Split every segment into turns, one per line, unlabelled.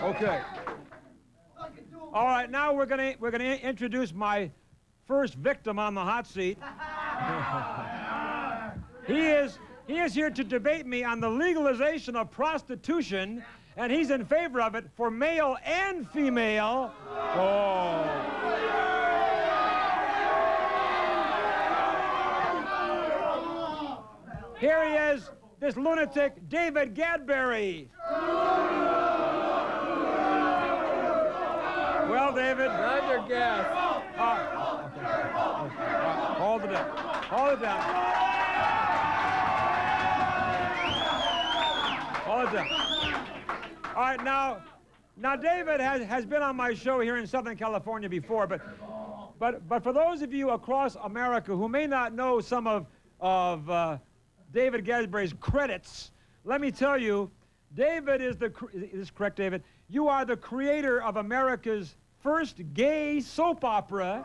Okay. All right, now we're gonna introduce my first victim on the hot seat. He is here to debate me on the legalization of prostitution, and he's in favor of it for male and female. Oh. Here he is, this lunatic, David Gadberry. Well, David.
Not your guess.
Hold it down. Hold it down. Hold it down. All right, now David has been on my show here in Southern California before, but for those of you across America who may not know some of David Gadberry's credits, let me tell you, David is this correct, David? You are the creator of America's first gay soap opera.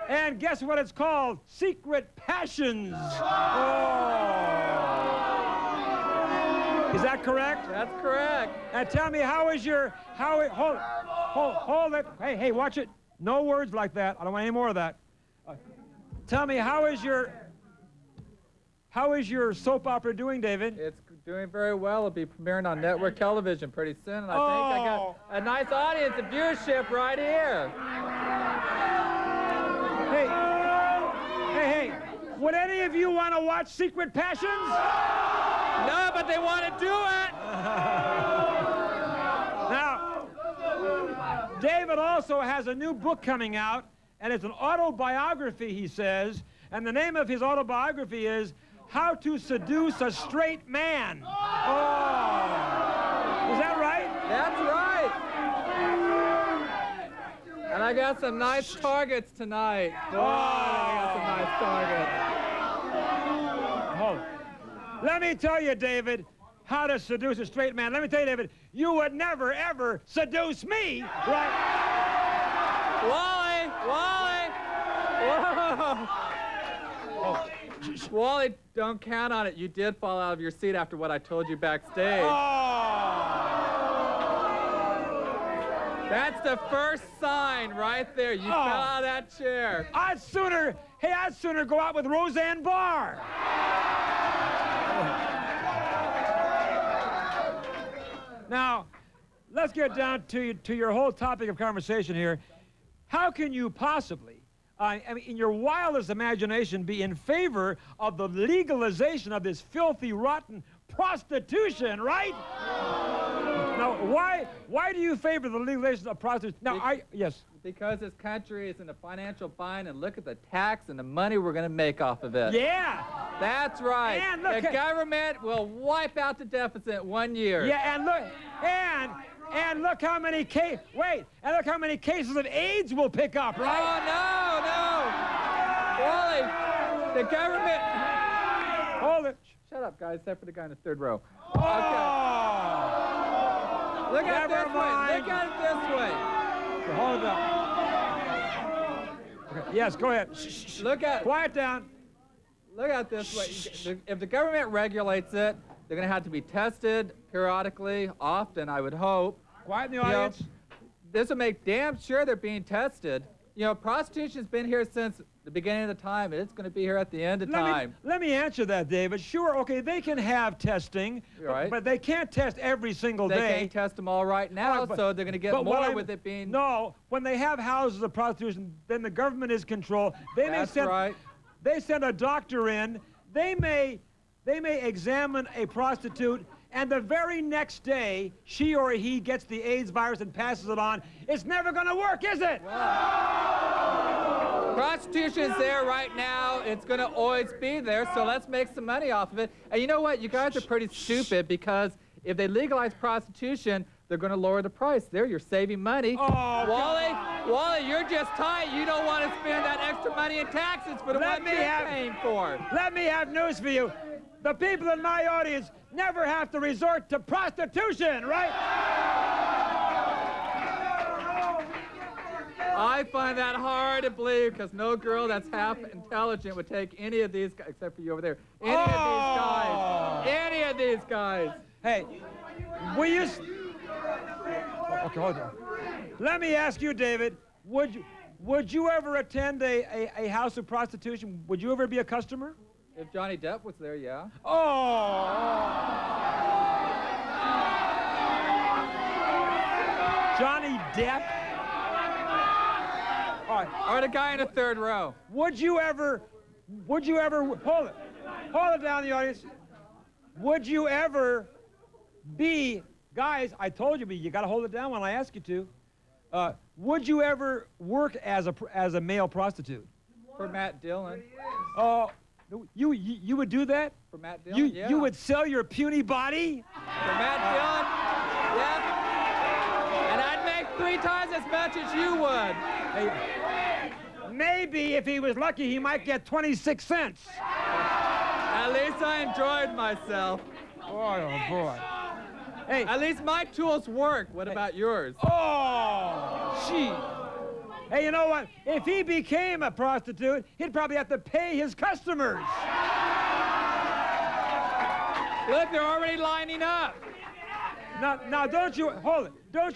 And guess what it's called? Secret Passions. Oh. Is that correct?
That's correct.
Now tell me, hold it. Hey, watch it. No words like that. I don't want any more of that. Tell me, how is your soap opera doing, David?
It's doing very well. It'll be premiering on network television pretty soon, and I think I got a nice audience of viewership right here.
Hey, would any of you want to watch Secret Passions?
No, but they want to do it.
Now, David also has a new book coming out, and it's an autobiography, he says, and the name of his autobiography is How to Seduce a Straight Man. Oh, is that right?
That's right. And I got some nice targets tonight. Boy, I got some nice targets.
Oh, let me tell you, David, how to seduce a straight man. Let me tell you, David, you would never, ever seduce me, right?
Wally! Whoa!
Oh.
Wally, don't count on it. You did fall out of your seat after what I told you backstage.
Oh.
That's the first sign right there. You fell out of that chair.
I'd sooner go out with Roseanne Barr. Now, let's get down to your whole topic of conversation here. How can you possibly, I mean, in your wildest imagination, be in favor of the legalization of this filthy, rotten prostitution, right? Now, why do you favor the legalization of prostitution? Now, yes.
Because this country is in a financial bind, and look at the tax and the money we're going to make off of it.
Yeah.
That's right.
And look,
the government will wipe out the deficit 1 year.
Yeah, and look how many look how many cases of AIDS we'll pick up, right?
Oh, no. Wally, the government.
Hold it.
Shut up, guys, except for the guy in the third row.
Oh.
Okay. Look at it this way. Look at it this way.
Hold it up. Okay. Yes, go ahead. Shh.
Look at it.
Quiet down.
Look at it this way. If the government regulates it, they're going to have to be tested periodically, often, I would hope.
Quiet in the audience.
This will make damn sure they're being tested. You know, prostitution's been here since the beginning of the time, and it's going to be here at the end of time.
Let me answer that, David. Sure, okay, they can have testing,
right,
but they can't test every single day.
They can't test them all right now, so they're going to get more with it being...
No, when they have houses of prostitution, then the government is controlled.
That's right.
They send a doctor in. They may examine a prostitute, and the very next day, she or he gets the AIDS virus and passes it on. It's never going to work, is it?
Prostitution's there right now. It's going to always be there, so let's make some money off of it. And you know what? You guys are pretty stupid, because if they legalize prostitution, they're going to lower the price. There, you're saving money.
Oh,
Wally, you're just tight. You don't want to spend that extra money in taxes for the one you're paying for.
Let me have news for you. The people in my audience never have to resort to prostitution, right?
I find that hard to believe because no girl that's half intelligent would take any of these guys, except for you over there. Any of these guys. Any of these guys.
Hey, will you... Okay, hold on. Let me ask you, David, would you ever attend a house of prostitution? Would you ever be a customer?
If Johnny Depp was there, yeah.
Oh! Johnny Depp? All right.
Or the guy in the third row.
Would you ever, hold it down, the audience. Would you ever be, guys, I told you, but you got to hold it down when I ask you to. Would you ever work as a male prostitute?
For Matt Dillon.
Oh, you would do that?
For Matt Dillon, yeah.
You would sell your puny body?
For Matt Dillon, yeah. And I'd make 3 times as much as you would.
Hey, maybe if he was lucky, he might get 26 cents.
At least I enjoyed myself.
Boy, oh boy. Hey,
at least my tools work. What about yours?
Oh, gee. Hey, you know what? If he became a prostitute, he'd probably have to pay his customers.
Look, they're already lining up.
Now, don't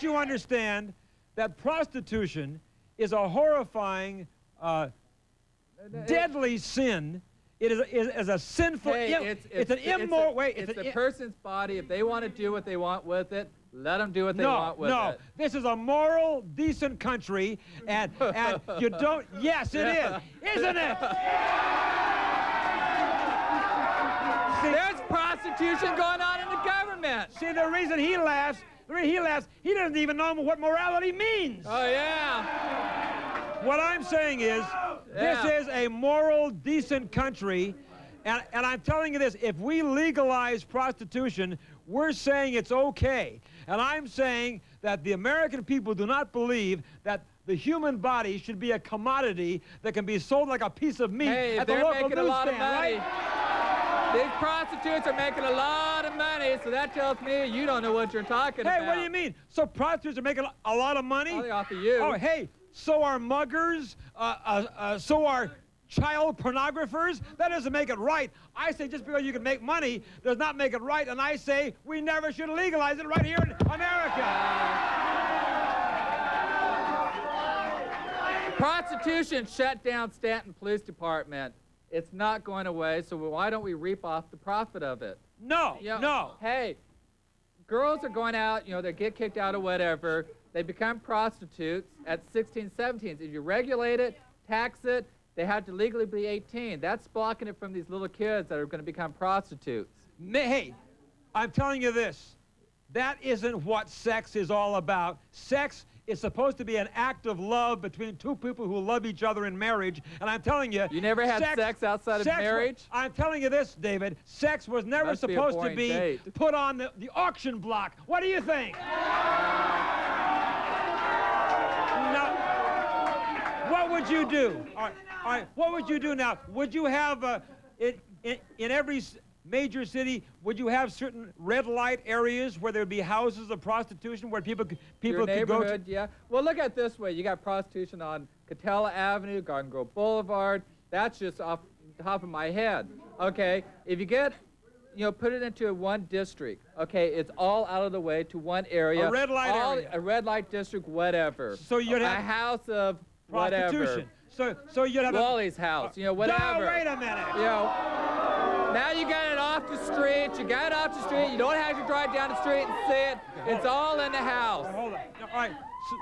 you understand that prostitution is a horrifying, deadly sin? It is a sinful.
Hey,
it's an immoral way.
It's a person's body. If they want to do what they want with it, let them do what they want with it.
No, this is a moral, decent country, and you don't. Yes, it is, isn't it? See,
there's prostitution going on in the government.
See, the reason he laughs, he doesn't even know what morality means.
Oh yeah.
What I'm saying is, this is a moral, decent country, and I'm telling you this, if we legalize prostitution, we're saying it's okay. And I'm saying that the American people do not believe that the human body should be a commodity that can be sold like a piece of meat at the local newsstand, right?
These prostitutes are making a lot of money, so that tells me you don't know what you're talking about.
Hey, what do you mean? So prostitutes are making a lot of money?
Oh, they offer you.
Oh, hey, so are muggers, so are child pornographers. That doesn't make it right. I say just because you can make money does not make it right, and I say we never should legalize it right here in America.
Prostitution shut down Stanton Police Department. It's not going away, so why don't we reap off the profit of it?
No, no.
Hey, girls are going out, they get kicked out or whatever. They become prostitutes at 16, 17. If you regulate it, tax it, they have to legally be 18. That's blocking it from these little kids that are going to become prostitutes.
Hey, I'm telling you this. That isn't what sex is all about. Sex is supposed to be an act of love between two people who love each other in marriage. And I'm telling you...
You never had sex outside of marriage?
I'm telling you this, David. Sex was never supposed to be put on the auction block. What do you think? Now, what would you do? All right, what would you do now? Would you have, in every major city, would you have certain red light areas where there would be houses of prostitution where people could go to?
Yeah. Well, look at it this way. You got prostitution on Catella Avenue, Garden Grove Boulevard. That's just off the top of my head. Okay, if you get, put it into one district. Okay, it's all out of the way to one area.
A red light area.
A red light district, whatever.
So you'd have
a house of
prostitution.
Whatever.
So you'd have
Wally's house, whatever.
No, wait a minute.
Now you got it off the street. You got it off the street. You don't have to drive down the street and see it. It's all in the house.
Hold on. All right.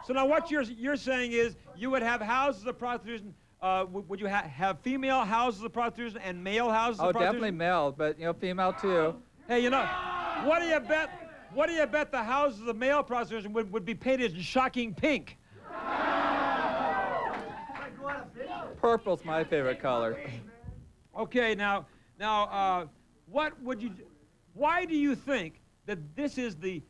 So now what you're saying is you would have houses of prostitution. Would you have female houses of prostitution and male houses of prostitution?
Oh, definitely male, but female too.
Hey, what do you bet? What do you bet the houses of male prostitution would be painted in shocking pink?
Purple's my favorite color.
Okay, now, what would you? Why do you think that this is the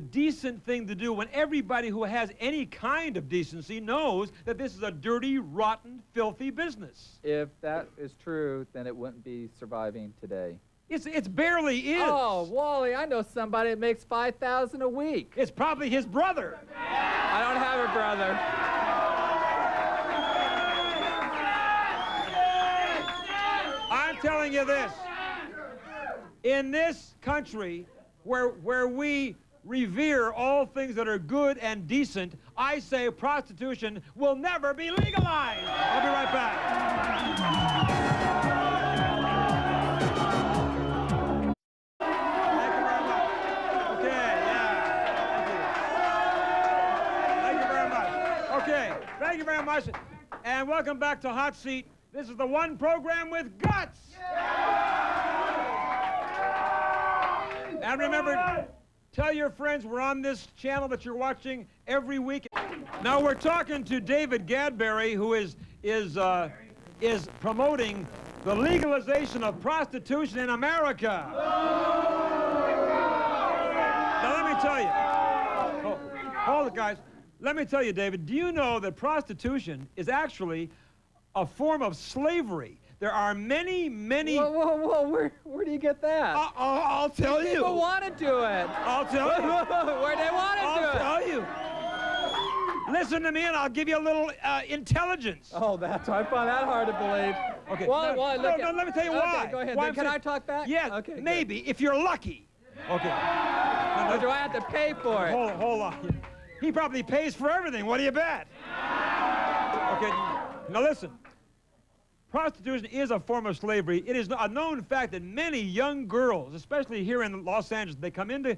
decent thing to do when everybody who has any kind of decency knows that this is a dirty, rotten, filthy business?
If that is true, then it wouldn't be surviving today.
It's barely is.
Oh, Wally, I know somebody that makes $5,000 a week.
It's probably his brother.
I don't have a brother.
telling you this. In this country, where we revere all things that are good and decent, I say prostitution will never be legalized. I'll be right back. Thank you very much. Okay, yeah. Thank you very much. Okay, thank you very much. And welcome back to Hot Seat. This is the one program with guts. And remember, tell your friends we're on this channel that you're watching every week. Now we're talking to David Gadberry, who is promoting the legalization of prostitution in America. Now let me tell you. Hold it, guys. Let me tell you, David. Do you know that prostitution is actually a form of slavery? There are many.
Whoa, where do you get that?
I'll tell you.
People want to do it.
I'll tell you.
Where they want to do it.
I'll tell you. Listen to me and I'll give you a little intelligence.
Oh, I find that hard to believe.
Okay.
Wally,
let me tell you why.
Okay, go ahead. Can I talk back?
Yes,
okay,
maybe, if you're lucky. Okay.
Or do I have to pay for it?
Hold on. He probably pays for everything. What do you bet? Okay. Now listen. Prostitution is a form of slavery. It is a known fact that many young girls, especially here in Los Angeles, they come into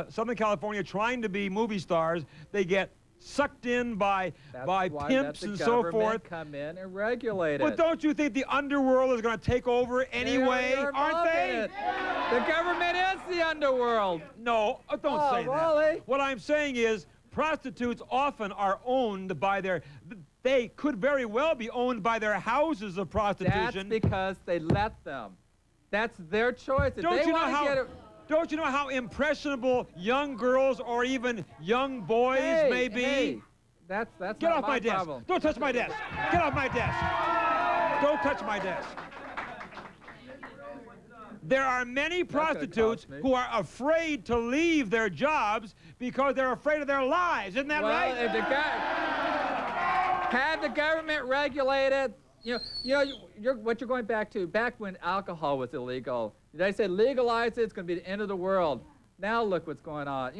Southern California trying to be movie stars. They get sucked in by pimps and so forth.
Come in and regulate it.
But don't you think the underworld is going to take over anyway? Aren't they?
The government is the underworld.
No, don't say
Wally.
that. What I'm saying is prostitutes often are owned by they could very well be owned by their houses of prostitution.
That's because they let them. That's their choice.
Don't you know how impressionable young girls or even young boys may be?
Hey, that's
Get
not
off my desk.
problem.
Don't touch my desk. Get off my desk. Don't touch my desk. There are many prostitutes who are afraid to leave their jobs because they're afraid of their lives. Isn't that right?
Have the government regulate it. What you're going back to, back when alcohol was illegal, they said legalize it, it's going to be the end of the world. Now look what's going on.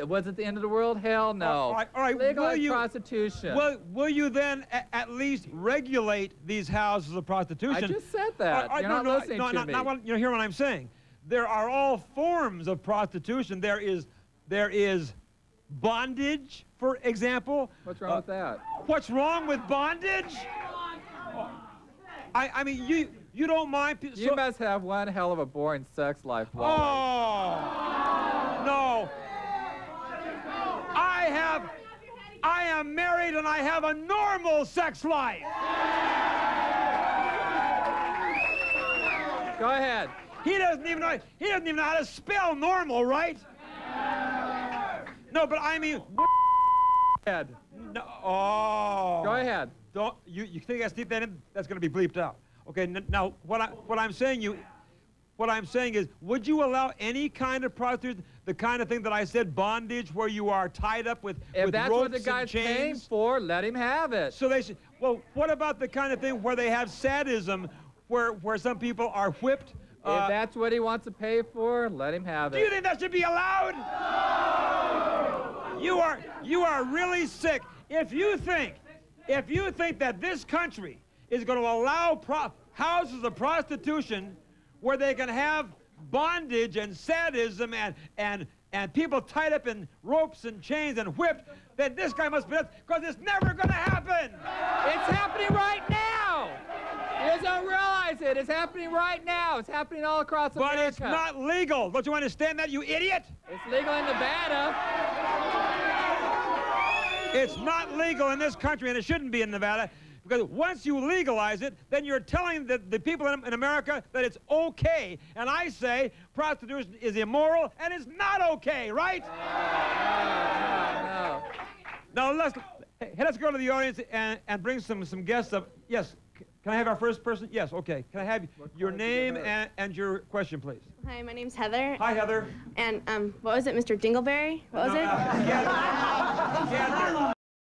Was it the end of the world? Hell no.
All right.
Legalize prostitution.
Will you then at least regulate these houses of prostitution?
I just said that. You're not listening to me.
You hear what I'm saying? There are all forms of prostitution. There is bondage, for example.
What's wrong with that?
What's wrong with bondage? I mean, you don't mind.
You must have one hell of a boring sex life, Wally.
Oh, no. I am married and I have a normal sex life.
Go ahead.
He doesn't even know how to spell normal, right? No, but I mean.
Go ahead.
No. Oh.
Go ahead.
Don't you think I sneak that in? That's going to be bleeped out. Okay. Now what I'm saying is, would you allow any kind of prostitute, the kind of thing that I said, bondage, where you are tied up with ropes and chains?
If that's what the guy's paying for, let him have it.
So they should. Well, what about the kind of thing where they have sadism, where some people are whipped?
If that's what he wants to pay for, let him have it.
Do you think that should be allowed? You are really sick. If you think that this country is going to allow houses of prostitution where they can have bondage and sadism and people tied up in ropes and chains and whipped, then this guy must be nuts, because it's never going to happen.
It's happening right now. You just don't realize it. It's happening right now. It's happening all across America.
But it's not legal. Don't you understand that, you idiot?
It's legal in Nevada.
It's not legal in this country, and it shouldn't be in Nevada, because once you legalize it, then you're telling the people in America that it's okay. And I say prostitution is immoral and it's not okay, right?
No.
Now let's go to the audience and bring some guests up. Yes. Can I have our first person? Yes, okay. Can I have your name and your question, please?
Hi, my name's Heather.
Hi, Heather.
And what was it, Mr. Dingleberry? What was it?
Gadberry.